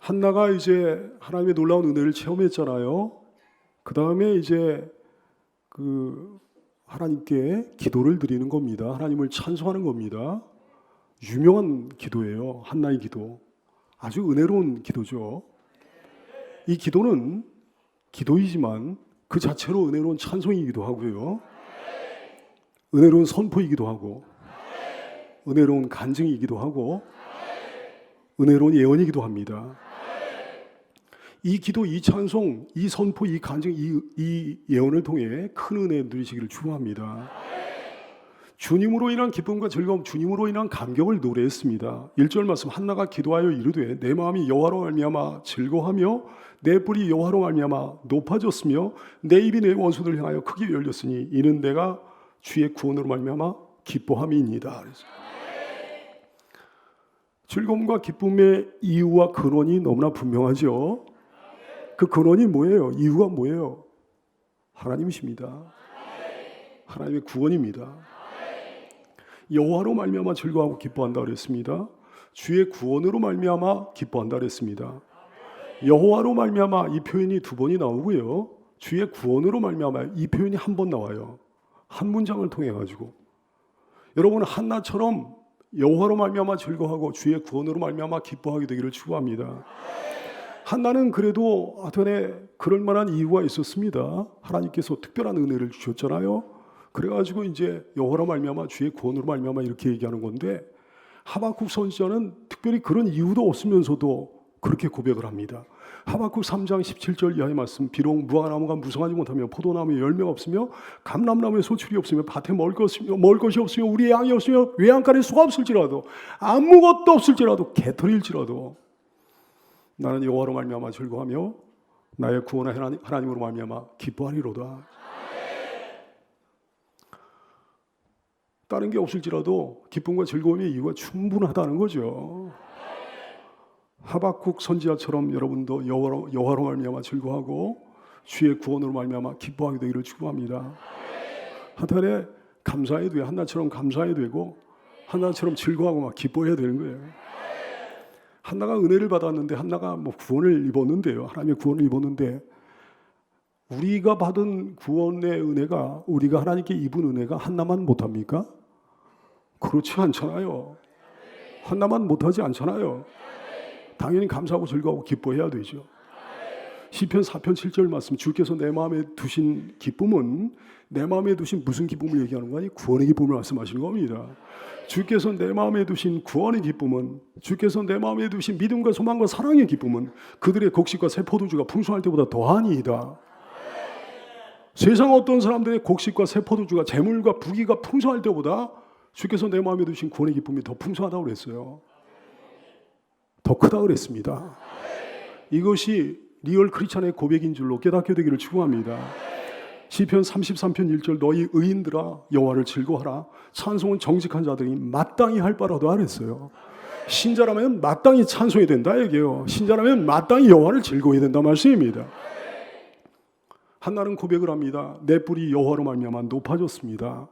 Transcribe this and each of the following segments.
한나가 이제 하나님의 놀라운 은혜를 체험했잖아요. 그 다음에 이제 하나님께 기도를 드리는 겁니다. 하나님을 찬송하는 겁니다. 유명한 기도예요. 한나의 기도. 아주 은혜로운 기도죠. 이 기도는 기도이지만 그 자체로 은혜로운 찬송이기도 하고요. 은혜로운 선포이기도 하고, 은혜로운 간증이기도 하고, 은혜로운 예언이기도 합니다. 이 기도, 이 찬송, 이 선포, 이 간증, 이 예언을 통해 큰 은혜 누리시기를 축원합니다. 주님으로 인한 기쁨과 즐거움, 주님으로 인한 감격을 노래했습니다. 1절 말씀, 한나가 기도하여 이르되 내 마음이 여호와로 말미암아 즐거하며 내 뿔이 여호와로 말미암아 높아졌으며 내 입이 내 원수들을 향하여 크게 열렸으니 이는 내가 주의 구원으로 말미암아 기뻐함이니이다. 즐거움과 기쁨의 이유와 근원이 너무나 분명하죠. 그 근원이 뭐예요? 이유가 뭐예요? 하나님이십니다. 하나님의 구원입니다. 여호와로 말미암아 즐거워하고 기뻐한다 그랬습니다. 주의 구원으로 말미암아 기뻐한다 그랬습니다. 여호와로 말미암아 이 표현이 2번이 나오고요. 주의 구원으로 말미암아 이 표현이 1번 나와요. 한 문장을 통해 가지고 여러분 한나처럼 여호와로 말미암아 즐거워하고 주의 구원으로 말미암아 기뻐하게 되기를 축원합니다. 한나는 그래도 하여튼에 그럴 만한 이유가 있었습니다. 하나님께서 특별한 은혜를 주셨잖아요. 그래가지고 이제 여호와로 말미암아 주의 구원으로 말미암아 이렇게 얘기하는 건데 하박국 선지자는 특별히 그런 이유도 없으면서도 그렇게 고백을 합니다. 하박국 3장 17절 이하의 말씀, 비록 무화과나무가 무성하지 못하며 포도나무에 열매가 없으며 감람나무에 소출이 없으며 밭에 먹을 것이 없으며 우리의 양이 없으며 외양간에 소가 없을지라도 아무것도 없을지라도 개털일지라도 나는 여호와로 말미암아 즐거워하며 나의 구원의 하나님으로 말미암아 기뻐하리로다. 다른 게 없을지라도 기쁨과 즐거움의 이유가 충분하다는 거죠. 하박국 선지자처럼 여러분도 여호와로 말미암아 즐거워하고 주의 구원으로 말미암아 기뻐하게 되기를 축원합니다. 한편에 감사해야 돼요. 한나처럼 감사해야 되고 한나처럼 즐거워하고 막 기뻐해야 되는 거예요. 한나가 은혜를 받았는데 한나가 구원을 입었는데요. 하나님의 구원을 입었는데 우리가 받은 구원의 은혜가 우리가 하나님께 입은 은혜가 한나만 못합니까? 그렇지 않잖아요. 한나만 못하지 않잖아요. 당연히 감사하고 즐거워하고 기뻐해야 되죠. 시편 4편 7절 말씀, 주께서 내 마음에 두신 기쁨은 내 마음에 두신 무슨 기쁨을 얘기하는 거 아니? 구원의 기쁨을 말씀하시는 겁니다. 주께서 내 마음에 두신 구원의 기쁨은, 주께서 내 마음에 두신 믿음과 소망과 사랑의 기쁨은 그들의 곡식과 새 포도주가 풍성할 때보다 더하니이다. 세상 어떤 사람들의 곡식과 새 포도주가 재물과 부귀가 풍성할 때보다 주께서 내 마음에 두신 구원의 기쁨이 더 풍성하다고 그랬어요. 더 크다고 그랬습니다. 이것이 리얼 크리스찬의 고백인 줄로 깨닫게 되기를 축원합니다. 시편 33편 1절 너희 의인들아 여호와를 즐거워하라. 찬송은 정직한 자들이 마땅히 할 바라도 하랬어요. 신자라면 마땅히 찬송해야 된다 얘기해요. 신자라면 마땅히 여호와를 즐거워해야 된다 말씀입니다. 한나는 고백을 합니다. 내 뿔이 여호와로 말미암아 높아졌습니다.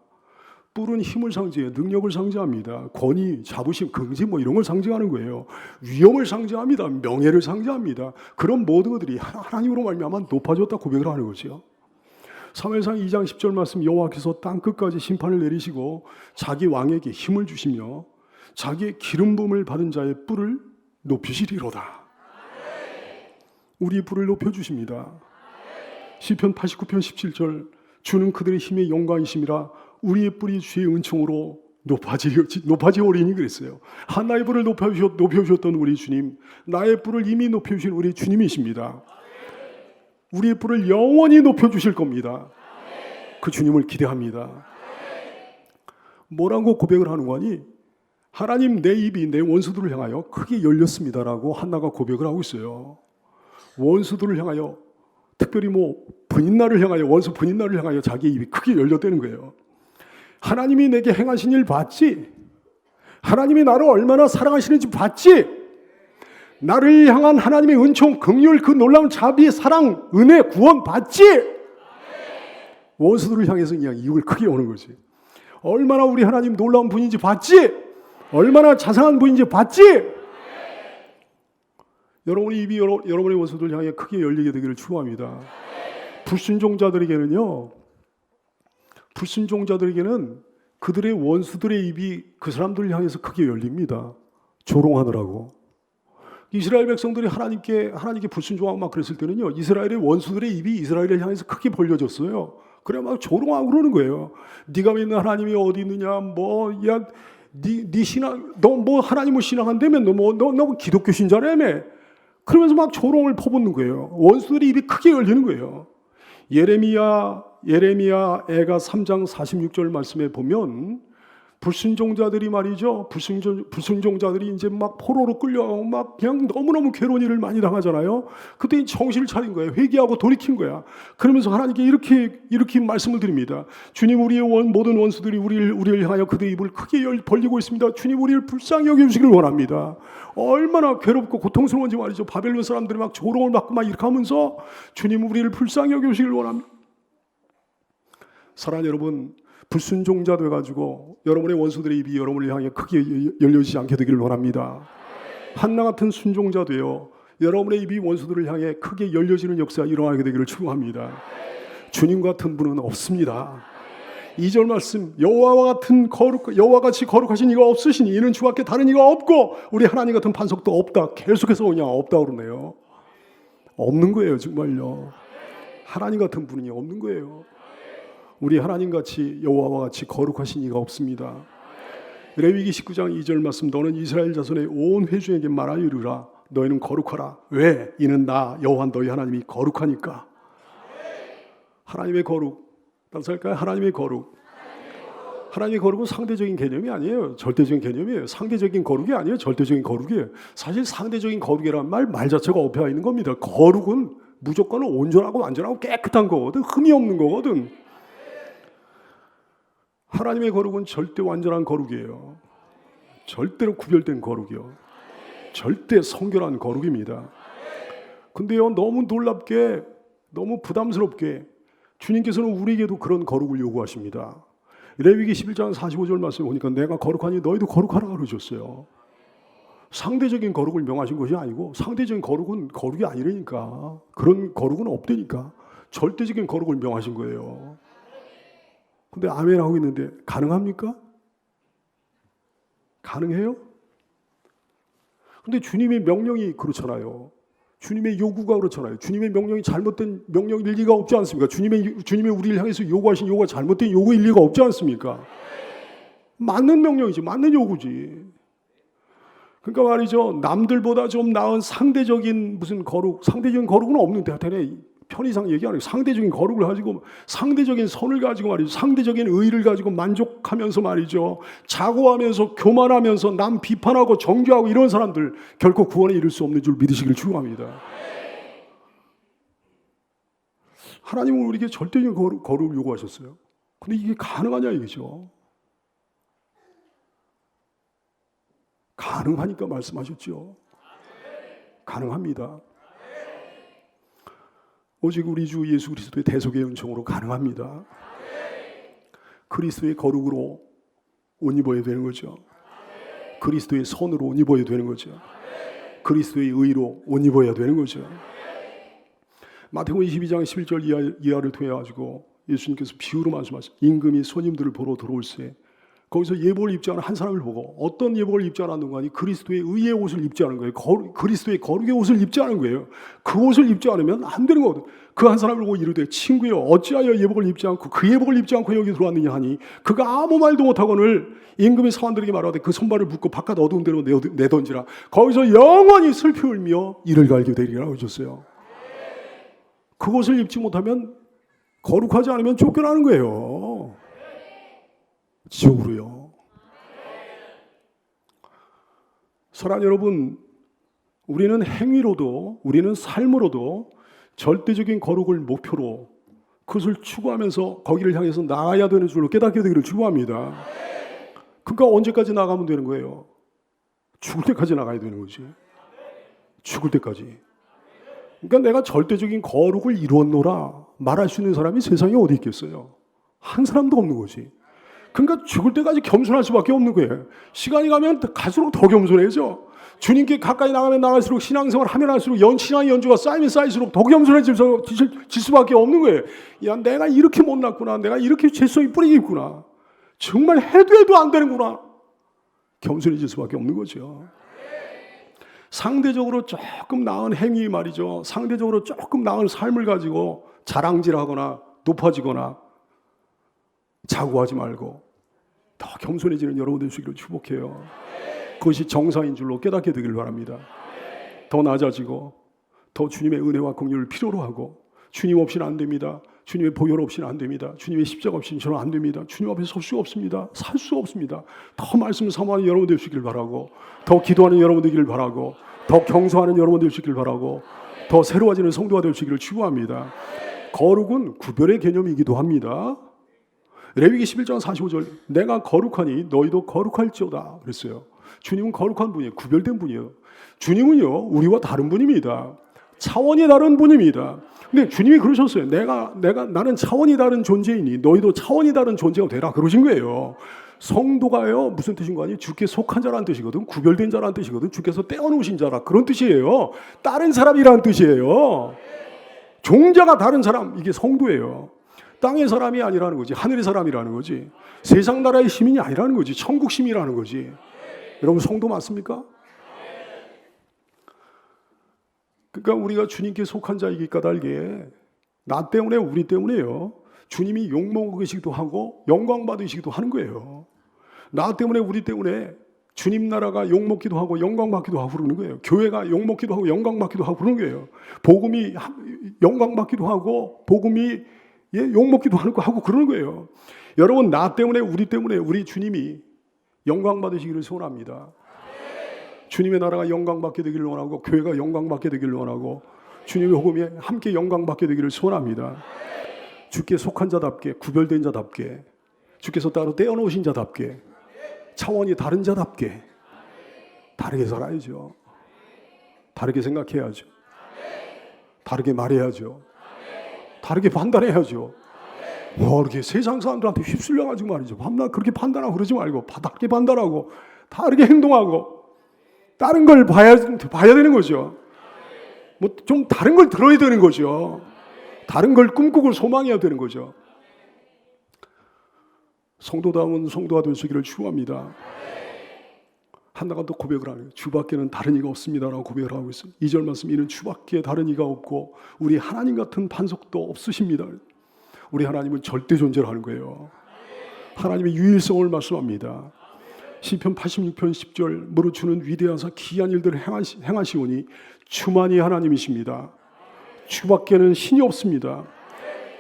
뿔은 힘을 상징해요. 능력을 상징합니다. 권위, 자부심, 긍지 이런 걸 상징하는 거예요. 위엄을 상징합니다. 명예를 상징합니다. 그런 모든 것들이 하나님으로 말미암아 높아졌다 고백을 하는 거죠. 사무엘상 2장 10절 말씀, 여호와께서 땅 끝까지 심판을 내리시고 자기 왕에게 힘을 주시며 자기의 기름 부음을 받은 자의 뿔을 높이시리로다. 우리 뿔을 높여주십니다. 시편 89편 17절, 주는 그들의 힘의 영광이심이라 우리의 뿔이 주의 은총으로 높아지오리니 그랬어요. 한나의 뿔을 높여주셨던 우리 주님, 나의 뿔을 이미 높여주신 우리 주님이십니다. 우리의 뿔을 영원히 높여주실 겁니다. 그 주님을 기대합니다. 뭐라고 고백을 하는 거니? 하나님, 내 입이 내 원수들을 향하여 크게 열렸습니다라고 한나가 고백을 하고 있어요. 원수들을 향하여, 특별히 분인나를 향하여, 원수 분인나를 향하여 자기의 입이 크게 열렸다는 거예요. 하나님이 내게 행하신 일 봤지? 하나님이 나를 얼마나 사랑하시는지 봤지? 나를 향한 하나님의 은총, 긍휼, 그 놀라운 자비, 사랑, 은혜, 구원 봤지? 원수들을 향해서 그냥 입을 크게 여는 거지. 얼마나 우리 하나님 놀라운 분인지 봤지? 얼마나 자상한 분인지 봤지? 여러분의 입이 여러분의 원수들 향해 크게 열리게 되기를 축원합니다. 불순종자들에게는 그들의 원수들의 입이 그 사람들을 향해서 크게 열립니다. 조롱하느라고. 이스라엘 백성들이 하나님께 불순종하고 막 그랬을 때는요, 이스라엘의 원수들의 입이 이스라엘을 향해서 크게 벌려졌어요. 그래 막 조롱하고 그러는 거예요. 네가 믿는 하나님이 어디 있느냐, 네 신앙, 너 뭐 하나님을 신앙한다며, 너 기독교 신자라며. 그러면서 막 조롱을 퍼붓는 거예요. 원수들의 입이 크게 열리는 거예요. 예레미야 애가 3장 46절 말씀에 보면 불순종자들이 말이죠. 불순종자들이 이제 막 포로로 끌려가고 막 그냥 너무너무 괴로운 일을 많이 당하잖아요. 그때 정신을 차린 거예요. 회개하고 돌이킨 거야. 그러면서 하나님께 이렇게 말씀을 드립니다. 주님, 우리의 모든 원수들이 우리를 향하여 그들의 입을 크게 벌리고 있습니다. 주님, 우리를 불쌍히 여겨주시길 원합니다. 얼마나 괴롭고 고통스러운지 말이죠. 바벨론 사람들이 막 조롱을 받고 막 이렇게 하면서 주님, 우리를 불쌍히 여겨주시길 원합니다. 사랑하는 여러분, 불순종자 돼가지고 여러분의 원수들의 입이 여러분을 향해 크게 열려지지 않게 되기를 원합니다. 한나 같은 순종자 되어 여러분의 입이 원수들을 향해 크게 열려지는 역사가 일어나게 되기를 축원합니다. 주님 같은 분은 없습니다. 2절 말씀, 여호와같이 거룩하신 이가 없으시니 이는 주밖에 다른 이가 없고 우리 하나님 같은 반석도 없다. 계속해서 그냥 없다 그러네요. 없는 거예요, 정말요. 하나님 같은 분이 없는 거예요. 우리 하나님같이 여호와와 같이 거룩하신 이가 없습니다. 레위기 19장 2절 말씀, 너는 이스라엘 자손의 온 회중에게 말하여 이르라. 너희는 거룩하라. 왜? 이는 나 여호와 너희 하나님이 거룩하니까. 하나님의 거룩, 따라서 할까요? 하나님의 거룩. 하나님의 거룩은 상대적인 개념이 아니에요. 절대적인 개념이에요. 상대적인 거룩이 아니에요. 절대적인 거룩이에요. 사실 상대적인 거룩이라는 말 자체가 엎여 있는 겁니다. 거룩은 무조건 온전하고 완전하고 깨끗한 거거든. 흠이 없는 거거든. 하나님의 거룩은 절대 완전한 거룩이에요. 절대로 구별된 거룩이요. 절대 성결한 거룩입니다. 근데요, 너무 놀랍게, 너무 부담스럽게 주님께서는 우리에게도 그런 거룩을 요구하십니다. 레위기 11장 45절 말씀을 보니까 내가 거룩하니 너희도 거룩하라 그러셨어요. 상대적인 거룩을 명하신 것이 아니고, 상대적인 거룩은 거룩이 아니라니까. 그런 거룩은 없다니까. 절대적인 거룩을 명하신 거예요. 근데 아멘 하고 있는데 가능합니까? 가능해요? 근데 주님의 명령이 그렇잖아요. 주님의 요구가 그렇잖아요. 주님의 명령이 잘못된 명령일 리가 없지 않습니까? 주님의 우리를 향해서 요구하신 요구가 잘못된 요구일 리가 없지 않습니까? 맞는 명령이지, 맞는 요구지. 그러니까 말이죠, 남들보다 좀 나은 상대적인 무슨 거룩, 상대적인 거룩은 없는데 하여튼 편의상 얘기하는 상대적인 거룩을 가지고, 상대적인 선을 가지고 말이죠, 상대적인 의의를 가지고 만족하면서 말이죠, 자고하면서 교만하면서 남 비판하고 정죄하고 이런 사람들 결코 구원에 이를 수 없는 줄 믿으시길 축원합니다. 하나님은 우리에게 절대적인 거룩을 요구하셨어요. 근데 이게 가능하냐 이거죠. 가능하니까 말씀하셨죠. 가능합니다. 오직 우리 주 예수 그리스도의 대속의 은총으로 가능합니다. 그리스도의 거룩으로 옷 입어야 되는 거죠. 그리스도의 선으로 옷 입어야 되는 거죠. 그리스도의 의로 옷 입어야 되는 거죠. 마태복음 22장 11절 이하를 통해 가지고 예수님께서 비유로 말씀하셨어요. 임금이 손님들을 보러 들어올세 거기서 예복을 입지 않은 한 사람을 보고, 어떤 예복을 입지 않았는가 하니 그리스도의 의의 옷을 입지 않은 거예요. 그리스도의 거룩의 옷을 입지 않은 거예요. 그 옷을 입지 않으면 안 되는 거거든. 그 한 사람을 보고 이르되 친구여 어찌하여 예복을 입지 않고 그 예복을 입지 않고 여기 들어왔느냐 하니 그가 아무 말도 못하거늘 임금이 사원들에게 말하되 그 손발을 묶고 바깥 어두운 데로 내던지라. 거기서 영원히 슬피 울며 이를 갈게 되리라고 하셨어요. 그것을 입지 못하면, 거룩하지 않으면 쫓겨나는 거예요. 지옥으로요. 사랑하는 여러분, 우리는 행위로도, 우리는 삶으로도 절대적인 거룩을 목표로 그것을 추구하면서 거기를 향해서 나아야 되는 줄로 깨닫게 되기를 축원합니다. 그러니까 언제까지 나가면 되는 거예요? 죽을 때까지 나가야 되는 거지. 죽을 때까지. 그러니까 내가 절대적인 거룩을 이루었노라 말할 수 있는 사람이 세상에 어디 있겠어요? 한 사람도 없는 거지. 그러니까 죽을 때까지 겸손할 수밖에 없는 거예요. 시간이 가면 갈수록 더 겸손해져. 주님께 가까이 나가면 나갈수록 신앙생활 하면 할수록 신앙의 연주가 쌓이면 쌓일수록 더 겸손해질 수밖에 없는 거예요. 야, 내가 이렇게 못났구나. 내가 이렇게 죄성이 뿌리게 있구나. 정말 해도 안 되는구나. 겸손해질 수밖에 없는 거죠. 상대적으로 조금 나은 행위 말이죠. 상대적으로 조금 나은 삶을 가지고 자랑질하거나 높아지거나 자고하지 말고 더 겸손해지는 여러분들 되시기를 축복해요. 그것이 정상인 줄로 깨닫게 되길 바랍니다. 더 낮아지고 더 주님의 은혜와 긍휼을 필요로 하고 주님 없이는 안 됩니다. 주님의 보혈 없이는 안 됩니다. 주님의 십자가 없이는 저는 안 됩니다. 주님 앞에 설 수 없습니다. 살 수 없습니다. 더 말씀 사모하는 여러분들 되시길 바라고 더 기도하는 여러분들 되시길 바라고 더 경성하는 여러분들 되시길 바라고 더 새로워지는 성도가 되시기를 축원합니다. 거룩은 구별의 개념이기도 합니다. 레위기 11장 45절 내가 거룩하니 너희도 거룩할지어다 그랬어요. 주님은 거룩한 분이에요. 구별된 분이에요. 주님은요 우리와 다른 분입니다. 차원이 다른 분입니다. 근데 주님이 그러셨어요. 나는 차원이 다른 존재이니 너희도 차원이 다른 존재가 되라 그러신 거예요. 성도가요 무슨 뜻인 거 아니에요? 주께 속한 자라는 뜻이거든. 구별된 자라는 뜻이거든. 주께서 떼어놓으신 자라 그런 뜻이에요. 다른 사람이라는 뜻이에요. 종자가 다른 사람 이게 성도예요. 땅의 사람이 아니라는 거지. 하늘의 사람이라는 거지. 세상 나라의 시민이 아니라는 거지. 천국 시민이라는 거지. 여러분 성도 맞습니까? 그러니까 우리가 주님께 속한 자이기 까닭에 나 때문에 우리 때문에요. 주님이 욕먹으시기도 하고 영광 받으시기도 하는 거예요. 나 때문에 우리 때문에 주님 나라가 욕먹기도 하고 영광 받기도 하고 그러는 거예요. 교회가 욕먹기도 하고 영광 받기도 하고 그러는 거예요. 복음이 영광 받기도 하고 복음이 욕먹기도 하고 그러는 거예요. 여러분 나 때문에 우리 주님이 영광 받으시기를 소원합니다. 주님의 나라가 영광 받게 되기를 원하고 교회가 영광 받게 되기를 원하고 주님의 복음이 함께 영광 받게 되기를 소원합니다. 주께 속한 자답게 구별된 자답게 주께서 따로 떼어놓으신 자답게 차원이 다른 자답게 다르게 살아야죠. 다르게 생각해야죠. 다르게 말해야죠. 다르게 판단해야죠. 이렇게 세상 사람들한테 휩쓸려가지고 말이죠. 밤낮 그렇게 판단하고 그러지 말고 다르게 판단하고 다르게 행동하고 다른 걸 봐야 되는 거죠. 뭐 좀 다른 걸 들어야 되는 거죠. 다른 걸 꿈꾸고 소망해야 되는 거죠. 성도다운 성도가 될 수 있기를 축원합니다. 한나가 또 고백을 하네요. 주밖에는 다른 이가 없습니다라고 고백을 하고 있어요. 2절 말씀 이는 주밖에 다른 이가 없고 우리 하나님 같은 반석도 없으십니다. 우리 하나님은 절대 존재를 하는 거예요. 하나님의 유일성을 말씀합니다. 시편 86편 10절 무릇 주는 위대하사 기이한 일들을 행하시오니 주만이 하나님이십니다. 주밖에는 신이 없습니다.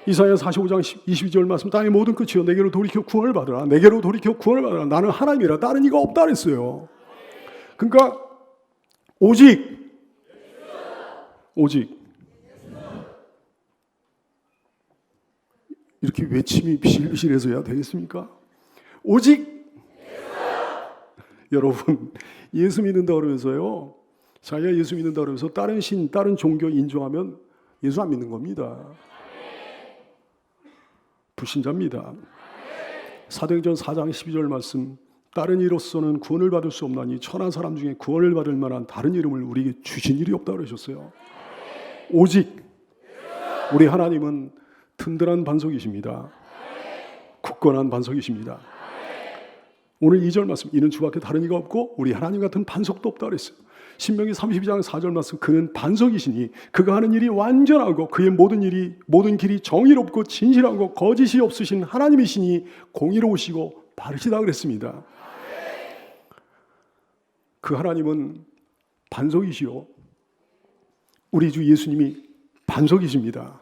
이사야 45장 22절 말씀 땅의 모든 끝이여 내게로 돌이켜 구원을 받으라. 내게로 돌이켜 구원을 받으라. 나는 하나님이라 다른 이가 없다 그랬어요. 그러니까 오직 이렇게 외침이 비실비실해서야 되겠습니까? 오직 여러분 예수 믿는다 그러면서요 자기가 예수 믿는다 그러면서 다른 신, 다른 종교 인정하면 예수 안 믿는 겁니다. 불신자입니다. 사도행전 4장 12절 말씀 다른 이로서는 구원을 받을 수 없나니 천한 사람 중에 구원을 받을 만한 다른 이름을 우리에게 주신 일이 없다 그러셨어요. 오직 우리 하나님은 든든한 반석이십니다. 굳건한 반석이십니다. 오늘 2절 말씀 이는 주밖에 다른 이가 없고 우리 하나님 같은 반석도 없다 그랬어요. 신명기 32장 4절 말씀 그는 반석이시니 그가 하는 일이 완전하고 그의 모든 길이 정의롭고 진실하고 거짓이 없으신 하나님이시니 공의로우시고 바르시다 그랬습니다. 그 하나님은 반석이시요 우리 주 예수님이 반석이십니다.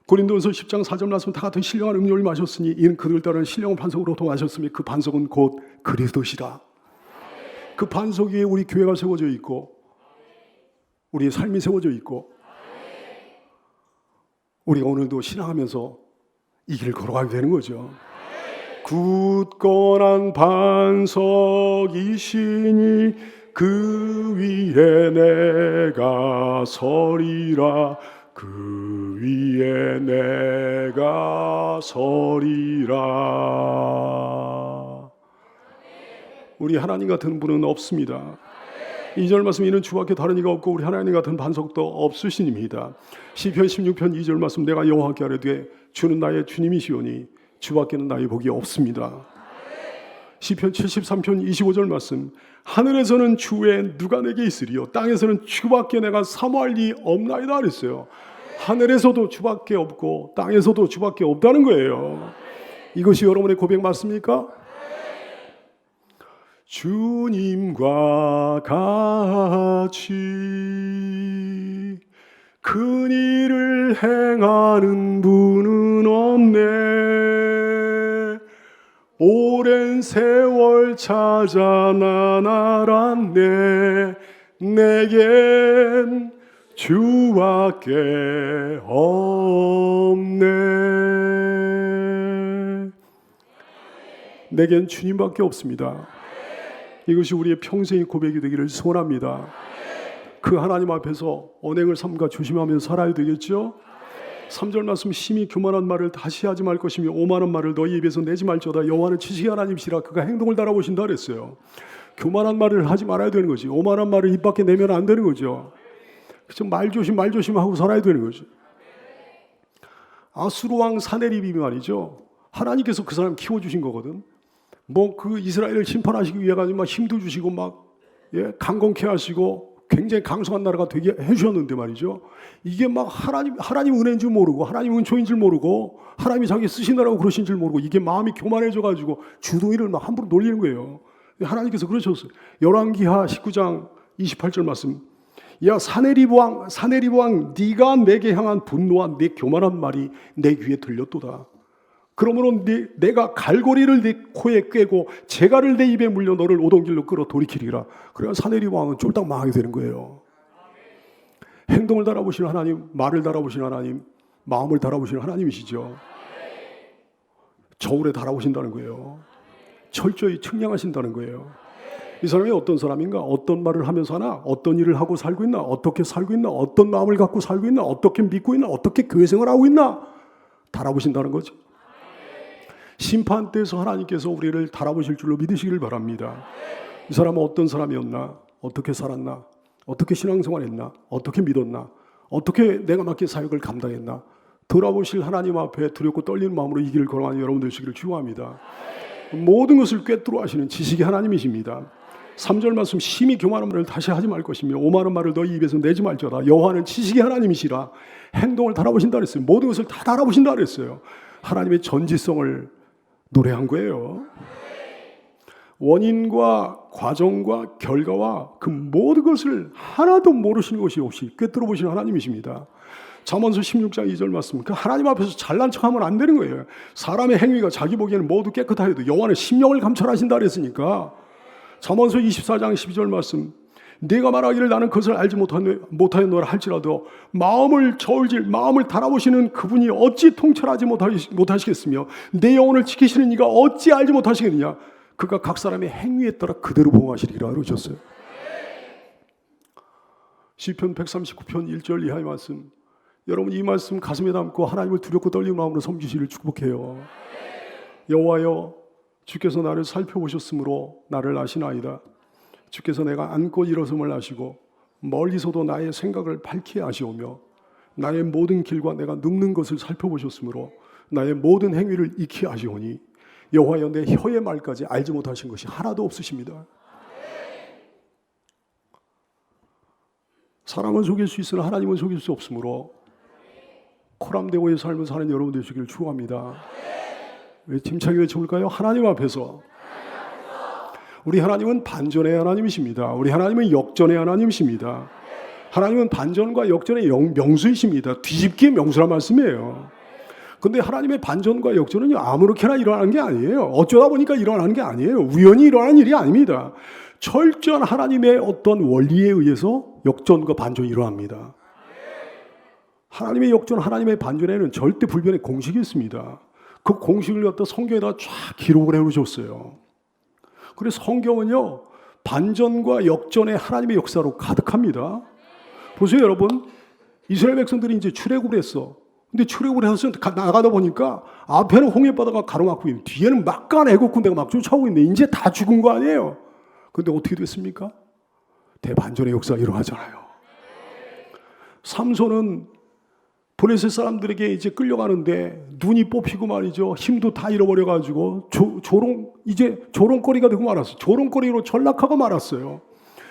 고린도전서 10장 4절 말씀 다 같은 신령한 음료를 마셨으니 이는 그들 따른 신령한 반석으로 동하셨으며 그 반석은 곧 그리스도시라. 그 반석 위에 우리 교회가 세워져 있고 우리의 삶이 세워져 있고 우리가 오늘도 신앙하면서 이 길을 걸어가게 되는 거죠. 굳건한 반석이시니 그 위에 내가 서리라. 그 위에 내가 서리라. 우리 하나님 같은 분은 없습니다. 2절 말씀, 이는 주밖에 다른 이가 없고 우리 하나님 같은 반석도 없으시니이다. 시편 16편 2절 말씀, 내가 여호와께 아뢰되 주는 나의 주님이시오니 주밖에는 나의 복이 없습니다. 시편 73편 25절 말씀, 하늘에서는 주 외에 누가 내게 있으리요 땅에서는 주밖에 내가 사모할 리 없나이다 그랬어요. 하늘에서도 주밖에 없고 땅에서도 주밖에 없다는 거예요. 이것이 여러분의 고백 맞습니까? 주님과 같이 큰 일을 행하는 분은 없네. 오랜 세월 찾아 난 알았네. 내겐 주밖에 없네. 내겐 주님밖에 없습니다. 이것이 우리의 평생의 고백이 되기를 소원합니다. 그 하나님 앞에서 언행을 삼가 조심하며 살아야 되겠죠? 3절 말씀, 심히 교만한 말을 다시 하지 말 것이며 오만한 말을 너희 입에서 내지 말지어다. 여호와는 지식의 하나님이시라 그가 행동을 달아보신다 그랬어요. 교만한 말을 하지 말아야 되는 거지. 오만한 말을 입 밖에 내면 안 되는 거죠. 그래서 말 조심 하고 살아야 되는 거죠. 아수르 왕 사네립이 말이죠, 하나님께서 그 사람 키워주신 거거든. 뭐 그 이스라엘을 심판하시기 위해 가지고 막 힘도 주시고 막 강건케 하시고 굉장히 강성한 나라가 되게 해주셨는데 말이죠, 이게 막 하나님 은혜인 줄 모르고 하나님 은총인 줄 모르고 하나님이 자기 쓰시느라고 그러신 줄 모르고 이게 마음이 교만해져 가지고 주둥이를 막 함부로 놀리는 거예요. 하나님께서 그러셨어요. 열왕기하 19장 28절 말씀, 야 사네립 왕 네가 내게 향한 분노와 내 교만한 말이 내 귀에 들렸도다. 그러므로 내가 갈고리를 네 코에 꿰고 재갈을 내 입에 물려 너를 오던 길로 끌어 돌이키리라. 그래야 사네립 왕은 쫄딱 망하게 되는 거예요. 행동을 달아보시는 하나님, 말을 달아보시는 하나님, 마음을 달아보시는 하나님이시죠. 저울에 달아보신다는 거예요. 철저히 측량하신다는 거예요. 이 사람이 어떤 사람인가, 어떤 말을 하면서 하나, 어떤 일을 하고 살고 있나, 어떻게 살고 있나, 어떤 마음을 갖고 살고 있나, 어떻게 믿고 있나, 어떻게 교회 생활을 하고 있나 달아보신다는 거죠. 심판 때에서 하나님께서 우리를 달아보실 줄로 믿으시기를 바랍니다. 이 사람은 어떤 사람이었나, 어떻게 살았나, 어떻게 신앙생활했나, 어떻게 믿었나, 어떻게 내가 맡긴 사역을 감당했나 돌아보실 하나님 앞에 두렵고 떨리는 마음으로 이 길을 걸어가는 여러분들 되시기를 축원합니다. 모든 것을 꿰뚫어 하시는 지식의 하나님이십니다. 3절 말씀, 심히 교만한 말을 다시 하지 말 것이며 오만한 말을 너희 입에서 내지 말지어다. 여호와는 지식의 하나님이시라. 행동을 달아보신다 그랬어요. 모든 것을 다 달아보신다 그랬어요. 하나님의 전지성을 노래한 거예요. 원인과 과정과 결과와 그 모든 것을 하나도 모르시는 것이 혹시 꿰뚫어 보시는 하나님이십니다. 잠언서 16장 2절 말씀, 그 하나님 앞에서 잘난 척하면 안 되는 거예요. 사람의 행위가 자기 보기에는 모두 깨끗하여도 여호와는 심령을 감찰하신다 그랬으니까. 잠언서 24장 12절 말씀, 내가 말하기를 나는 그것을 알지 못하였노라 할지라도 마음을 달아보시는 그분이 어찌 통찰하지 못하시겠으며 내 영혼을 지키시는 이가 어찌 알지 못하시겠느냐. 그가 각 사람의 행위에 따라 그대로 보응하시리라 그러셨어요. 시편 139편 1절 이하의 말씀, 여러분 이 말씀 가슴에 담고 하나님을 두렵고 떨리는 마음으로 섬기시기를 축복해요. 여호와여, 주께서 나를 살펴보셨으므로 나를 아시나이다. 주께서 내가 앉고 일어섬을 아시고 멀리서도 나의 생각을 밝히 아시오며 나의 모든 길과 내가 눕는 것을 살펴보셨으므로 나의 모든 행위를 익히 아시오니 여호와여, 내 혀의 말까지 알지 못하신 것이 하나도 없으십니다. 사람은 속일 수 있으나 하나님은 속일 수 없으므로 코람되고의 삶을 사는 여러분 되시기를 축원합니다. 왜 힘차게 외쳐볼까요? 하나님 앞에서 우리 하나님은 반전의 하나님이십니다. 우리 하나님은 역전의 하나님이십니다. 하나님은 반전과 역전의 명수이십니다. 뒤집기의 명수란 말씀이에요. 그런데 하나님의 반전과 역전은 아무렇게나 일어나는 게 아니에요. 어쩌다 보니까 일어나는 게 아니에요. 우연히 일어나는 일이 아닙니다. 철저한 하나님의 어떤 원리에 의해서 역전과 반전이 일어납니다. 하나님의 역전, 하나님의 반전에는 절대 불변의 공식이 있습니다. 그 공식을 갖다 성경에다 쫙 기록을 해놓으셨어요. 그래서 성경은요, 반전과 역전의 하나님의 역사로 가득합니다. 보세요 여러분, 이스라엘 백성들이 이제 출애굽을 했어. 근데 출애굽을 해서 나가다 보니까 앞에는 홍해바다가 가로막고 있는, 뒤에는 막간 애국 군대가 막 쫓아오고 있는데 이제 다 죽은 거 아니에요. 근데 어떻게 됐습니까? 대반전의 역사가 일어나잖아요. 삼손은 블레셋 사람들에게 이제 끌려가는데 눈이 뽑히고 말이죠. 힘도 다 잃어버려가지고 조롱거리가 되고 말았어요. 조롱거리로 전락하고 말았어요.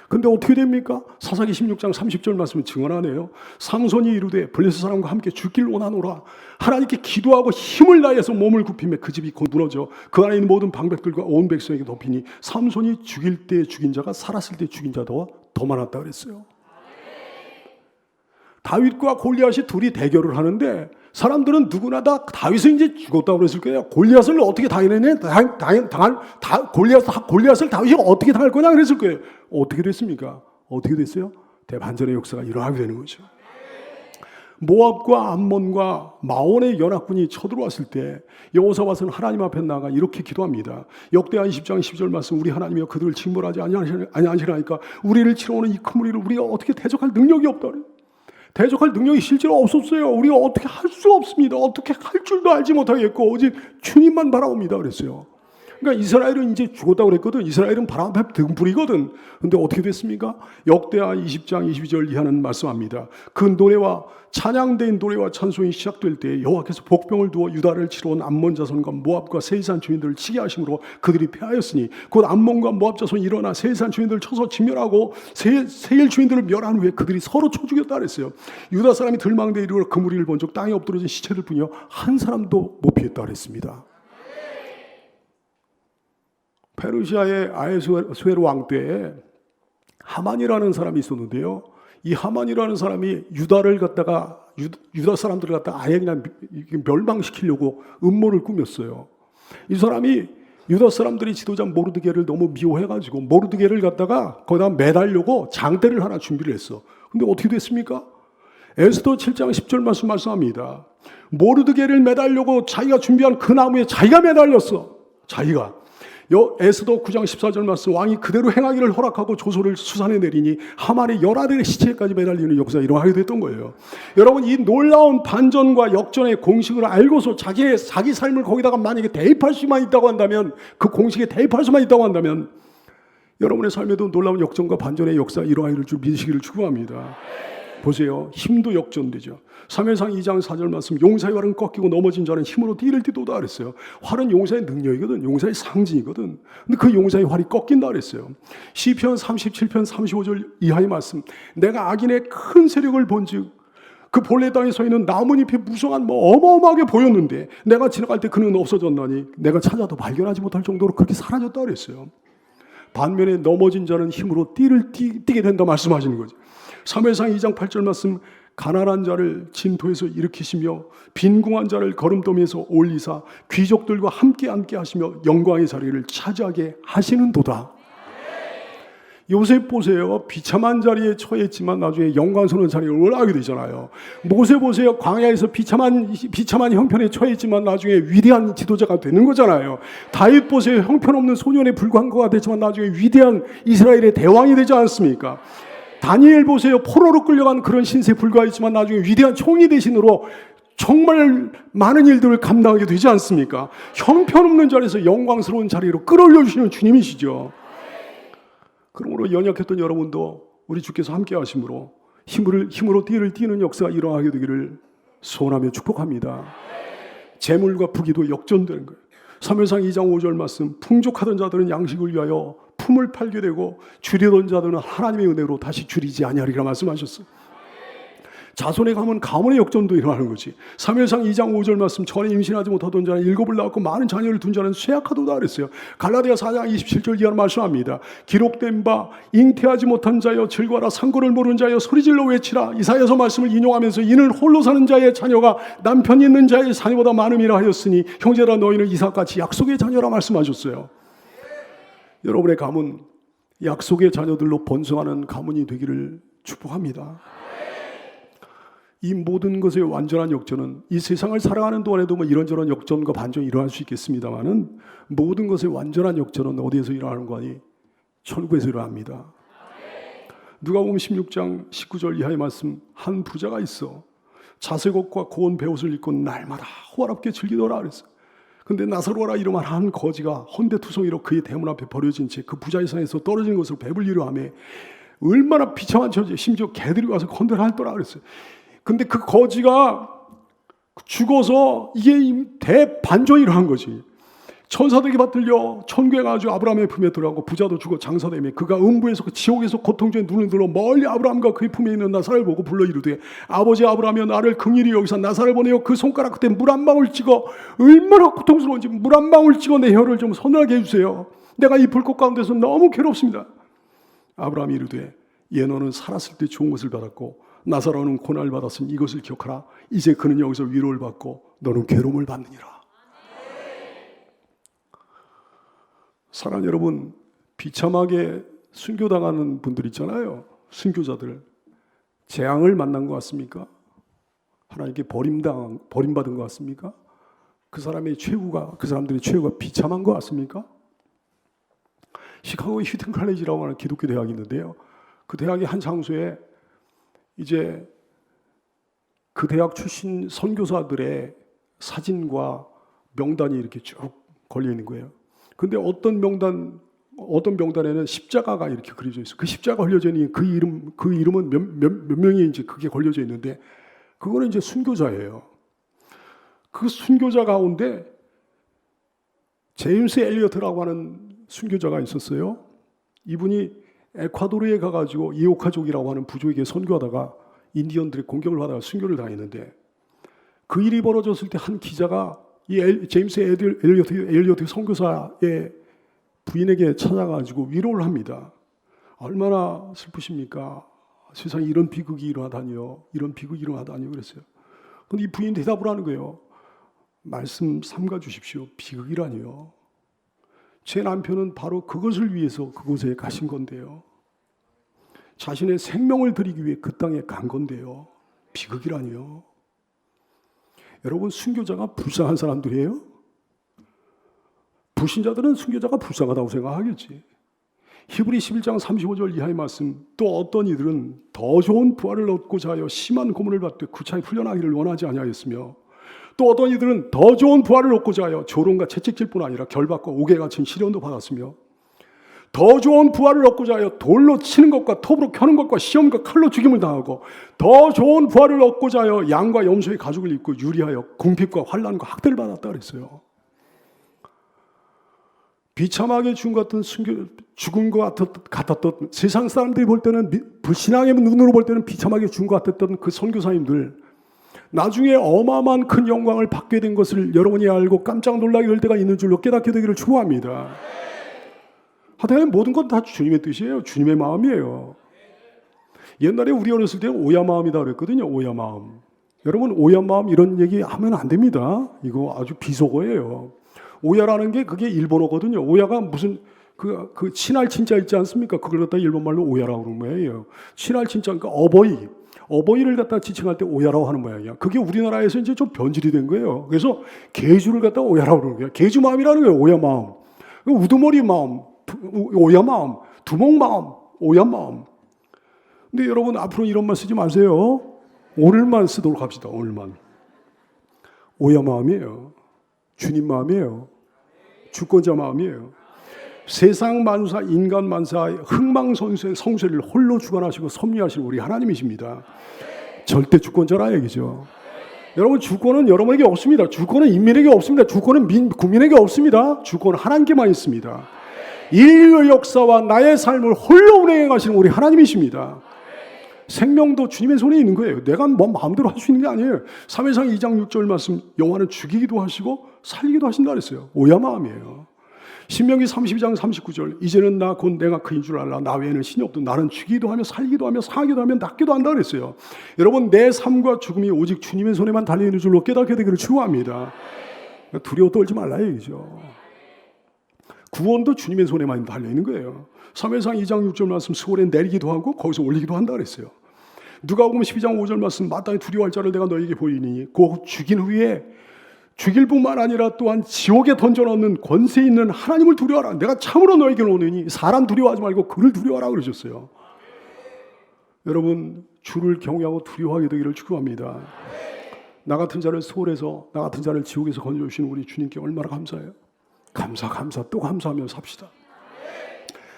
근데 어떻게 됩니까? 사사기 16장 30절 말씀을 증언하네요. 삼손이 이르되 블레셋 사람과 함께 죽길 원하노라. 하나님께 기도하고 힘을 다해서 몸을 굽히며 그 집이 곧 무너져 그 안에 있는 모든 방백들과 온 백성에게 덮이니 삼손이 죽일 때 죽인 자가 살았을 때 죽인 자도 더 많았다 그랬어요. 다윗과 골리앗이 둘이 대결을 하는데 사람들은 누구나 다 다윗은 이제 죽었다고 그랬을 거예요. 골리앗을 어떻게 당했느냐? 골리앗을 다윗이 어떻게 당할 거냐 그랬을 거예요. 어떻게 됐습니까? 어떻게 됐어요? 대반전의 역사가 일어나게 되는 거죠. 모압과 암몬과 마온의 연합군이 쳐들어왔을 때 여호사밧은 하나님 앞에 나가 이렇게 기도합니다. 역대하 20장 10절 말씀, 우리 하나님이여 그들을 징벌하지 아니하시나이까 우리를 치러오는 이 큰 무리를 우리가 어떻게 대적할 능력이 없다. 대적할 능력이 실제로 없었어요. 우리가 어떻게 할 수 없습니다. 어떻게 할 줄도 알지 못하겠고 오직 주님만 바라옵니다 그랬어요. 그러니까 이스라엘은 이제 죽었다고 그랬거든. 이스라엘은 바람 앞에 등불이거든. 근데 어떻게 됐습니까? 역대하 20장 22절 이하는 말씀합니다. 그 노래와 찬양된 노래와 찬송이 시작될 때 여호와께서 복병을 두어 유다를 치러 온 암몬 자손과 모압과 세일산 주민들을 치게 하심으로 그들이 패하였으니 곧 암몬과 모압 자손이 일어나 세일산 주민들을 쳐서 진멸하고 세일 주민들을 멸한 후에 그들이 서로 쳐 죽였다 그랬어요. 유다 사람이 들망대에 이르러 그 무리를 본즉 땅에 엎드러진 시체들 뿐이요 한 사람도 못 피했다 그랬습니다. 페르시아의 아하수에로 왕 때에 하만이라는 사람이 있었는데요. 이 하만이라는 사람이 유다를 갖다가 유다 사람들을 갖다가 아예 그냥 멸망시키려고 음모를 꾸몄어요. 이 사람이 유다 사람들이 지도자 모르드게를 너무 미워해가지고 모르드게를 갖다가 거기다 매달려고 장대를 하나 준비를 했어. 근데 어떻게 됐습니까? 에스더 7장 10절 말씀합니다. 모르드게를 매달려고 자기가 준비한 그 나무에 자기가 매달렸어. 자기가. 에스더 9장 14절 말씀, 왕이 그대로 행하기를 허락하고 조소를 수산에 내리니 하만의 열아들의 시체까지 매달리는 역사가 일어나게 됐던 거예요. 여러분, 이 놀라운 반전과 역전의 공식을 알고서 자기 삶을 거기다가 만약에 대입할 수만 있다고 한다면, 그 공식에 대입할 수만 있다고 한다면 여러분의 삶에도 놀라운 역전과 반전의 역사가 일어나기를 믿으시기를 축원합니다. 보세요. 힘도 역전되죠. 사무엘상 2장 4절 말씀, 용사의 활은 꺾이고 넘어진 자는 힘으로 띠를 띠도다 그랬어요. 활은 용사의 능력이거든. 용사의 상징이거든. 근데 그 용사의 활이 꺾인다 그랬어요. 시편 37편 35절 이하의 말씀, 내가 악인의 큰 세력을 본즉 그 본래 땅에 서 있는 나뭇잎이 무성한 어마어마하게 보였는데 내가 지나갈 때 그는 없어졌나니 내가 찾아도 발견하지 못할 정도로 그렇게 사라졌다 그랬어요. 반면에 넘어진 자는 힘으로 띠를 띠게 된다 말씀하시는 거죠. 사무엘상 2장 8절 말씀, 가난한 자를 진토에서 일으키시며 빈궁한 자를 거름더미에서 올리사 귀족들과 함께 하시며 영광의 자리를 차지하게 하시는도다. 요셉 보세요. 비참한 자리에 처했지만 나중에 영광스러운 자리에 올라가게 되잖아요. 모세 보세요. 광야에서 비참한 형편에 처했지만 나중에 위대한 지도자가 되는 거잖아요. 다윗 보세요. 형편없는 소년에 불과한 것 같았지만 나중에 위대한 이스라엘의 대왕이 되지 않습니까? 다니엘 보세요. 포로로 끌려간 그런 신세에 불과했지만 나중에 위대한 총리 대신으로 정말 많은 일들을 감당하게 되지 않습니까? 형편없는 자리에서 영광스러운 자리로 끌어올려 주시는 주님이시죠. 그러므로 연약했던 여러분도 우리 주께서 함께 하심으로 힘으로 띠를 띠는 역사가 일어나게 되기를 소원하며 축복합니다. 재물과 부귀도 역전되는 거예요. 사무엘상 2장 5절 말씀, 풍족하던 자들은 양식을 위하여 품을 팔게 되고 줄이던 자들은 하나님의 은혜로 다시 줄이지 아니하리라 말씀하셨어요. 자손의 가문, 가문의 역전도 일어나는 거지. 사무엘상 2장 5절 말씀, 전에 임신하지 못하던 자는 일곱을 낳았고 많은 자녀를 둔 자는 쇠약하도다 그랬어요. 갈라디아 4장 27절 이하로 말씀합니다. 기록된 바 잉태하지 못한 자여 즐거워라, 상고를 모르는 자여 소리질러 외치라. 이사야서 말씀을 인용하면서 이는 홀로 사는 자의 자녀가 남편 있는 자의 자녀보다 많음이라 하였으니 형제라 너희는 이삭같이 약속의 자녀라 말씀하셨어요. 여러분의 가문, 약속의 자녀들로 번성하는 가문이 되기를 축복합니다. 이 모든 것의 완전한 역전은 이 세상을 살아가는 동안에도 이런저런 역전과 반전이 일어날 수 있겠습니다만은 모든 것의 완전한 역전은 어디에서 일어나는 거니? 천국에서 일어납니다. 누가복음 16장 19절 이하의 말씀, 한 부자가 있어 자색옷과 고운 베옷을 입고 날마다 호화롭게 즐기더라 그랬어요. 근데 나사로라 이름한 한 거지가 헌데투성이로 그의 대문 앞에 버려진 채 그 부자의 상에서 떨어진 것을 배불리려 하며 얼마나 비참한 처지에 심지어 개들이 와서 건드려 할더라 그랬어요. 근데 그 거지가 죽어서 이게 대반전이라 한 거지. 천사들에게 받들려 천국에 가지고 아브라함의 품에 들어가고 부자도 죽어 장사되며 그가 음부에서 그 지옥에서 고통 중에 눈을 들어 멀리 아브라함과 그의 품에 있는 나사를 보고 불러 이르되 아버지 아브라함이여 나를 긍휼히 여기서 나사를 보내어 그 손가락 끝에 물 한 방울 찍어 얼마나 고통스러운지 물 한 방울 찍어 내 혀를 좀 서늘하게 해주세요. 내가 이 불꽃 가운데서 너무 괴롭습니다. 아브라함이 이르되 예 너는 살았을 때 좋은 것을 받았고 나사로는 고난을 받았으니 이것을 기억하라. 이제 그는 여기서 위로를 받고 너는 괴로움을 받느니라. 사랑하는 여러분, 비참하게 순교당하는 분들 있잖아요. 순교자들. 재앙을 만난 것 같습니까? 하나님께 버림받은 것 같습니까? 그 사람들의 최후가 비참한 것 같습니까? 시카고 휘튼 칼리지라고 하는 기독교 대학이 있는데요. 그 대학의 한 장소에 이제 그 대학 출신 선교사들의 사진과 명단이 이렇게 쭉 걸려 있는 거예요. 근데 어떤 명단에는 십자가가 이렇게 그려져 있어. 그 십자가 걸려져 있는 그 이름은 몇 명이 이제 그게 걸려져 있는데 그거는 이제 순교자예요. 그 순교자 가운데 제임스 엘리어트라고 하는 순교자가 있었어요. 이분이 에콰도르에 가가지고 이오카족이라고 하는 부족에게 선교하다가 인디언들의 공격을 받아가 순교를 당했는데 그 일이 벌어졌을 때 한 기자가 이 제임스 엘리어트 선교사의 부인에게 찾아가지고 위로를 합니다. 얼마나 슬프십니까? 세상에 이런 비극이 일어나다니요. 이런 비극이 일어나다니요. 그랬어요. 근데 이 부인이 대답을 하는 거예요. 말씀 삼가 주십시오. 비극이라니요. 제 남편은 바로 그것을 위해서 그곳에 가신 건데요. 자신의 생명을 드리기 위해 그 땅에 간 건데요. 비극이라니요. 여러분, 순교자가 불쌍한 사람들이에요? 불신자들은 순교자가 불쌍하다고 생각하겠지. 히브리 11장 35절 이하의 말씀, 또 어떤 이들은 더 좋은 부활을 얻고자 하여 심한 고문을 받되 구차히 풀려나기를 원하지 아니하였으며 또 어떤 이들은 더 좋은 부활을 얻고자 하여 조롱과 채찍질 뿐 아니라 결박과 옥에 갇힌 시련도 받았으며 더 좋은 부활을 얻고자 하여 돌로 치는 것과 톱으로 켜는 것과 시험과 칼로 죽임을 당하고 더 좋은 부활을 얻고자 하여 양과 염소의 가죽을 입고 유리하여 궁핍과 환난과 학대를 받았다 그랬어요. 비참하게 죽은 것 같았던 세상 사람들이 볼 때는 불신앙의 눈으로 볼 때는 비참하게 죽은 것 같았던 그 선교사님들 나중에 어마어마한 큰 영광을 받게 된 것을 여러분이 알고 깜짝 놀라게 될 때가 있는 줄로 깨닫게 되기를 축원합니다. 하여튼 모든 건 다 주님의 뜻이에요. 주님의 마음이에요. 옛날에 우리 어렸을 때 오야 마음이다 그랬거든요. 오야 마음. 여러분 오야 마음 이런 얘기 하면 안 됩니다. 이거 아주 비속어예요. 오야라는 게 그게 일본어거든요. 오야가 무슨 그 친할 친자 있지 않습니까? 그걸 갖다 일본말로 오야라고 그러는 거예요. 친할 친자 그러니까 어버이를 갖다 지칭할 때 오야라고 하는 모양이야. 그게 우리나라에서 이제 좀 변질이 된 거예요. 그래서 개주를 갖다 오야라고 그러는 거예요. 개주 마음이라는 거예요. 오야 마음. 우두머리 마음. 오야 마음, 두목 마음, 오야 마음. 근데 여러분 앞으로 이런 말 쓰지 마세요. 오늘만 쓰도록 합시다. 오늘만. 오야 마음이에요. 주님 마음이에요. 주권자 마음이에요. 세상 만사, 인간 만사의 흥망성쇠를 홀로 주관하시고 섭리하시는 우리 하나님이십니다. 절대 주권자라 얘기죠. 여러분 주권은 여러분에게 없습니다. 주권은 인민에게 없습니다. 주권은 국민에게 없습니다. 주권은 하나님께만 있습니다. 인류의 역사와 나의 삶을 홀로 운행해 가시는 우리 하나님이십니다. 생명도 주님의 손에 있는 거예요. 내가 뭐 마음대로 할 수 있는 게 아니에요. 사무엘상 2장 6절 말씀 여호와는 죽이기도 하시고 살리기도 하신다 그랬어요. 오야 마음이에요. 신명기 32장 39절 이제는 나 곧 내가 그인 줄 알라. 나 외에는 신이 없도 나는 죽이기도 하며 살리기도 하며 상하기도 하며 낫기도 한다 그랬어요. 여러분 내 삶과 죽음이 오직 주님의 손에만 달려있는 줄로 깨닫게 되기를 축원합니다. 두려워 떨지 말라 얘기죠. 구원도 주님의 손에만 달려있는 거예요. 사무엘상 2장 6절 말씀 스올에 내리기도 하고 거기서 올리기도 한다 그랬어요. 누가복음 12장 5절 말씀 마땅히 두려워할 자를 내가 너에게 보이니 곧 죽인 후에 죽일 뿐만 아니라 또한 지옥에 던져넣는 권세 있는 하나님을 두려워하라. 내가 참으로 너에게 오느니 사람 두려워하지 말고 그를 두려워하라 그러셨어요. 여러분 주를 경외하고 두려워하게 되기를 축원합니다. 나 같은 자를 소홀해서 나 같은 자를 지옥에서 건져주시는 우리 주님께 얼마나 감사해요. 감사 또 감사하며 삽시다.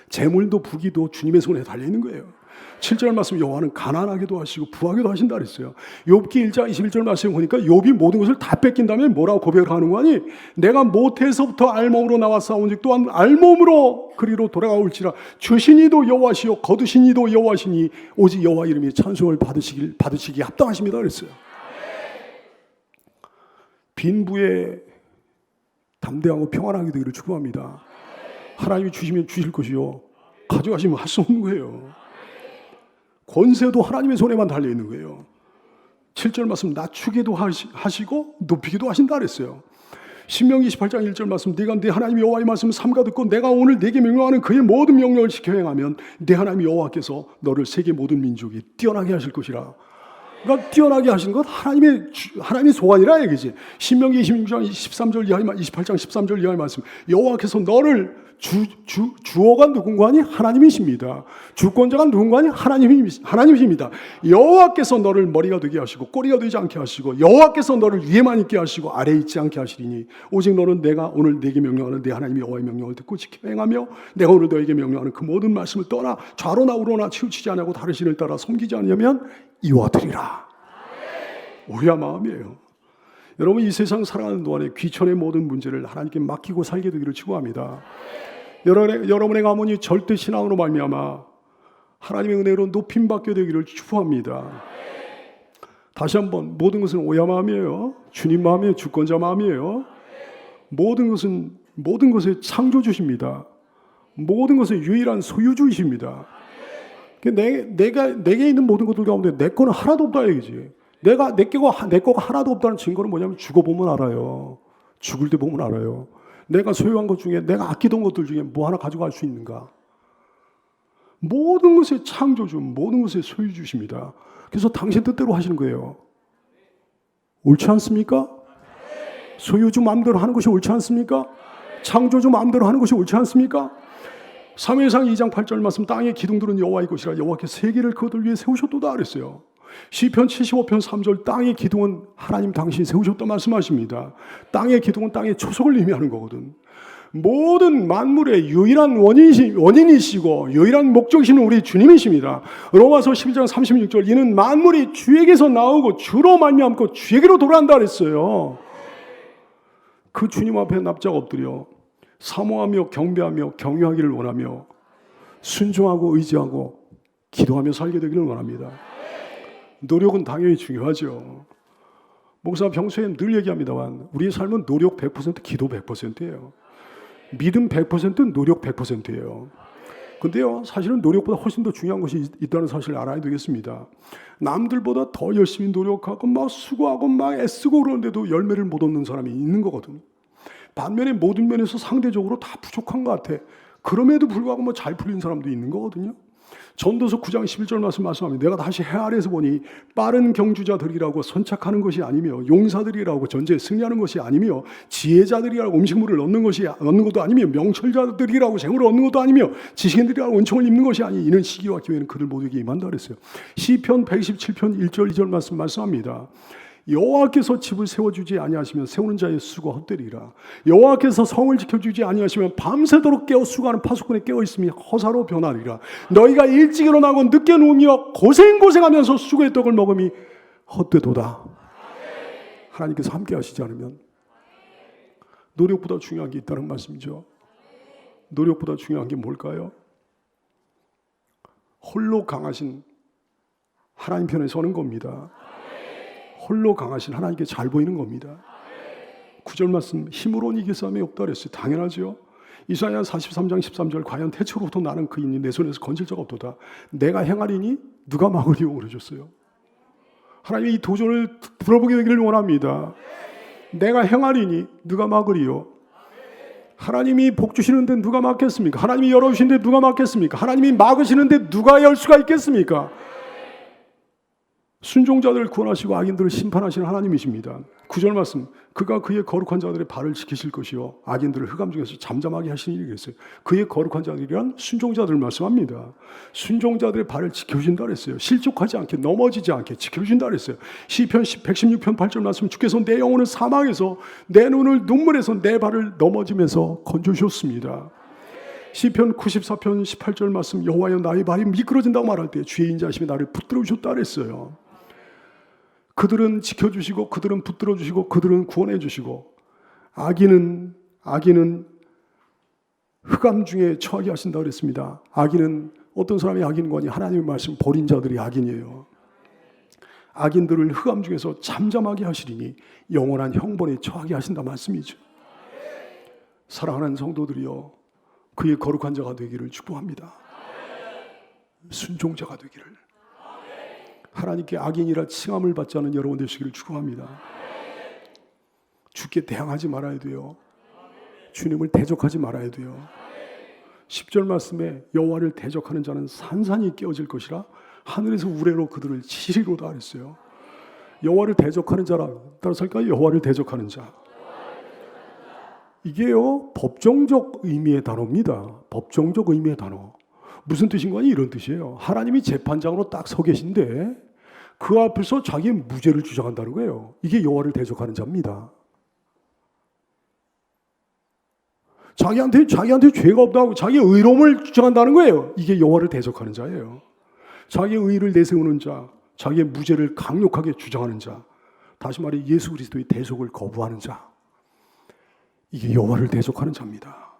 재물도 부귀도 주님의 손에 달려있는 거예요. 7절 말씀 여호와는 가난하게도 하시고 부하게도 하신다 그랬어요. 욥기 1장 21절 말씀 보니까 욥이 모든 것을 다 뺏긴 다음에 뭐라고 고백을 하는 거 아니? 내가 모태에서부터 알몸으로 나와 싸운즉 또한 알몸으로 그리로 돌아가올지라 주신 이도 여호와시요 거두신 이도 여호와시니 오직 여호와 이름이 찬송을 받으시기 합당하십니다 그랬어요. 빈부에 담대하고 평안하게 되기를 축복합니다. 하나님이 주시면 주실 것이요 가져가시면 할 수 없는 거예요. 권세도 하나님의 손에만 달려있는 거예요. 7절 말씀 낮추기도 하시고 높이기도 하신다 그랬어요. 신명기 28장 1절 말씀 네가 네 하나님 여호와의 말씀을 삼가 듣고 내가 오늘 네게 명령하는 그의 모든 명령을 지켜 행하면 네 하나님 여호와께서 너를 세계 모든 민족이 뛰어나게 하실 것이라. 그러니까 뛰어나게 하신 것 하나님의 소관이라 얘기지. 신명기 26장 13절 이하의 28장 13절 이하의 말씀 여호와께서 너를 주어가 누군가니 하나님이십니다. 주권자가 누군가니 하나님이십니다. 여호와께서 너를 머리가 되게 하시고 꼬리가 되지 않게 하시고 여호와께서 너를 위에만 있게 하시고 아래에 있지 않게 하시리니 오직 너는 내가 오늘 네게 명령하는 내 하나님 여호와의 명령을 듣고 지켜 행하며 내가 오늘 너에게 명령하는 그 모든 말씀을 떠나 좌로나 우로나 치우치지 않고 다른 신을 따라 섬기지 않으면 이와 되리라. 오야 마음이에요. 여러분 이 세상 살아가는 동안에 귀천의 모든 문제를 하나님께 맡기고 살게 되기를 축원합니다. 여러분의 가문이 절대 신앙으로 말미암아 하나님의 은혜로 높임받게 되기를 축복합니다. 다시 한번 모든 것은 오야 마음이에요. 주님 마음이에요. 주권자 마음이에요. 모든 것의 창조주십니다. 모든 것의 유일한 소유주이십니다. 내게 있는 모든 것들 가운데 내 거는 하나도 없다 얘기지. 내 거가 하나도 없다는 증거는 뭐냐면 죽어보면 알아요. 죽을 때 보면 알아요. 내가 소유한 것 중에 내가 아끼던 것들 중에 뭐 하나 가져갈 수 있는가? 모든 것의 창조주, 모든 것의 소유주십니다. 그래서 당신 뜻대로 하시는 거예요. 옳지 않습니까? 소유주 마음대로 하는 것이 옳지 않습니까? 창조주 마음대로 하는 것이 옳지 않습니까? 사무엘상 2장 8절 말씀 땅의 기둥들은 여호와의 것이라 여호와께서 세계를 그들 위해 세우셨도다 그랬어요. 시편 75편 3절 땅의 기둥은 하나님 당신이 세우셨다 말씀하십니다. 땅의 기둥은 땅의 초석을 의미하는 거거든. 모든 만물의 유일한 원인이시고 유일한 목적이신 우리 주님이십니다. 로마서 11장 36절 이는 만물이 주에게서 나오고 주로 말미암고 주에게로 돌아간다 그랬어요. 그 주님 앞에 납작 엎드려 사모하며 경배하며 경유하기를 원하며 순종하고 의지하고 기도하며 살게 되기를 원합니다. 노력은 당연히 중요하죠. 목사 평소에 늘 얘기합니다만 우리의 삶은 노력 100% 기도 100%예요. 믿음 100% 노력 100%예요. 근데요 사실은 노력보다 훨씬 더 중요한 것이 있다는 사실을 알아야 되겠습니다. 남들보다 더 열심히 노력하고 막 수고하고 막 애쓰고 그러는데도 열매를 못 얻는 사람이 있는 거거든요. 반면에 모든 면에서 상대적으로 다 부족한 것 같아. 그럼에도 불구하고 뭐 잘 풀린 사람도 있는 거거든요. 전도서 9장 11절 말씀합니다. 내가 다시 해 아래에서 보니 빠른 경주자들이라고 선착하는 것이 아니며 용사들이라고 전쟁에 승리하는 것이 아니며 지혜자들이라고 음식물을 얻는 것도 아니며 명철자들이라고 재물을 얻는 것도 아니며 지식인들이라고 은총을 입는 것이 아니 이는 시기와 기회는 그들 모두에게 임한다 그랬어요. 시편 127편 1절 2절 말씀합니다. 여호와께서 집을 세워주지 아니하시면 세우는 자의 수고 헛되리라. 여호와께서 성을 지켜주지 아니하시면 밤새도록 깨어 수고하는 파수꾼에 깨어있음이 허사로 변하리라. 너희가 일찍 일어나고 늦게 누우며 고생하면서 수고의 떡을 먹음이 헛되도다. 하나님께서 함께 하시지 않으면 노력보다 중요한 게 있다는 말씀이죠. 노력보다 중요한 게 뭘까요? 홀로 강하신 하나님 편에 서는 겁니다. 홀로 강하신 하나님께 잘 보이는 겁니다. 9절 말씀 힘으로는 이길 사람이 없다 그랬어요. 당연하죠. 이사야 43장 13절 과연 태초로부터 나는 그이니 내 손에서 건질 자가 없도다. 내가 행하리니 누가 막으리요 그러셨어요. 하나님이 이 도전을 들어보게 되기를 원합니다. 내가 행하리니 누가 막으리요. 하나님이 복 주시는데 누가 막겠습니까? 하나님이 열어주시는데 누가 막겠습니까? 하나님이 막으시는데 누가 열 수가 있겠습니까? 순종자들을 구원하시고 악인들을 심판하시는 하나님이십니다. 9절 말씀, 그가 그의 거룩한 자들의 발을 지키실 것이요 악인들을 흑암 중에서 잠잠하게 하시니 이랬어요. 그의 거룩한 자들이란 순종자들을 말씀합니다. 순종자들의 발을 지켜주신다 그랬어요. 실족하지 않게, 넘어지지 않게 지켜주신다 그랬어요. 시편 116편 8절 말씀, 주께서 내 영혼을 사망해서 내 눈을 눈물에서 내 발을 넘어지면서 건져주셨습니다. 시편 94편 18절 말씀, 여호와여 나의 발이 미끄러진다고 말할 때 주의 인자하심이 나를 붙들어 주셨다 그랬어요. 그들은 지켜주시고 그들은 붙들어 주시고 그들은 구원해 주시고 악인은 흑암 중에 처하게 하신다 그랬습니다. 악인은 어떤 사람이 악인인 거니? 하나님의 말씀 버린 자들이 악인이에요. 악인들을 흑암 중에서 잠잠하게 하시리니 영원한 형벌에 처하게 하신다 말씀이죠. 사랑하는 성도들이여, 그의 거룩한 자가 되기를 축복합니다. 순종자가 되기를. 하나님께 악인이라 칭함을 받지 않은 여러분 되시기를 축복합니다. 주께 대항하지 말아야 돼요. 주님을 대적하지 말아야 돼요. 10절 말씀에 여호와를 대적하는 자는 산산이 깨어질 것이라 하늘에서 우레로 그들을 치리로다 그랬어요. 여호와를 대적하는 자라, 따라서 할까요? 여호와를 대적하는 자. 이게요, 법정적 의미의 단어입니다. 법정적 의미의 단어. 무슨 뜻인 거니? 이런 뜻이에요. 하나님이 재판장으로 딱 서 계신데 그 앞에서 자기의 무죄를 주장한다는 거예요. 이게 여호와를 대적하는 자입니다. 자기한테 죄가 없다고 자기의 의로움을 주장한다는 거예요. 이게 여호와를 대적하는 자예요. 자기의 의를 내세우는 자, 자기의 무죄를 강력하게 주장하는 자, 다시 말해 예수 그리스도의 대속을 거부하는 자, 이게 여호와를 대적하는 자입니다.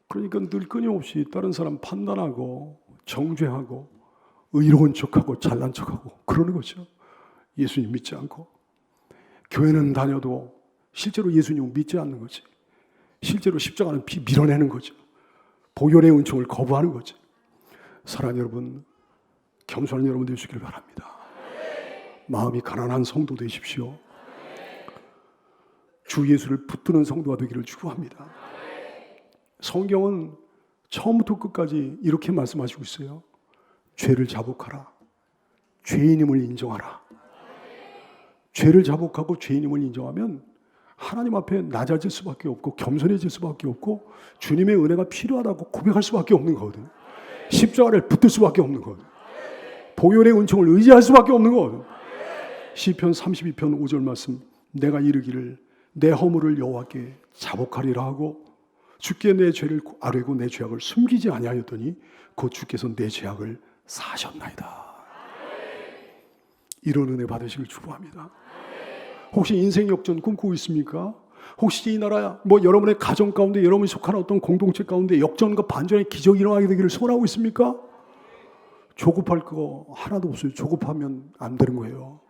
그러니까 늘 끊임없이 다른 사람 판단하고 정죄하고 의로운 척하고 잘난 척하고 그러는 거죠. 예수님 믿지 않고 교회는 다녀도 실제로 예수님을 믿지 않는 거지. 실제로 십자가는 피 밀어내는 거죠. 보혈의 은총을 거부하는 거죠. 사랑하는 여러분, 겸손한 여러분 되시길 바랍니다. 마음이 가난한 성도 되십시오. 주 예수를 붙드는 성도가 되기를 축복합니다. 성경은 처음부터 끝까지 이렇게 말씀하시고 있어요. 죄를 자복하라. 죄인임을 인정하라. 죄를 자복하고 죄인임을 인정하면 하나님 앞에 낮아질 수밖에 없고 겸손해질 수밖에 없고 주님의 은혜가 필요하다고 고백할 수밖에 없는 거거든. 십자가를 붙들 수밖에 없는 거거든. 보혈의 은총을 의지할 수밖에 없는 거거든. 시편 32편 5절 말씀, 내가 이르기를 내 허물을 여호와께 자복하리라 하고 주께 내 죄를 아뢰고 내 죄악을 숨기지 아니하였더니 곧 주께서 내 죄악을 사셨나이다. 이런 은혜 받으시길 축복합니다. 혹시 인생 역전 꿈꾸고 있습니까? 혹시 이 나라 여러분의 가정 가운데 여러분이 속하는 어떤 공동체 가운데 역전과 반전의 기적이 일어나게 되기를 소원하고 있습니까? 조급할 거 하나도 없어요. 조급하면 안 되는 거예요.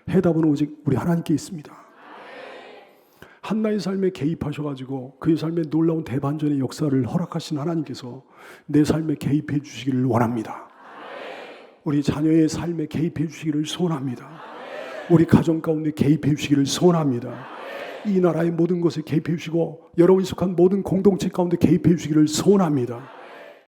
해답은 오직 우리 하나님께 있습니다. 한나의 삶에 개입하셔가지고 그의 삶에 놀라운 대반전의 역사를 허락하신 하나님께서 내 삶에 개입해 주시기를 원합니다. 우리 자녀의 삶에 개입해 주시기를 소원합니다. 우리 가정 가운데 개입해 주시기를 소원합니다. 이 나라의 모든 것에 개입해 주시고 여러분이 속한 모든 공동체 가운데 개입해 주시기를 소원합니다.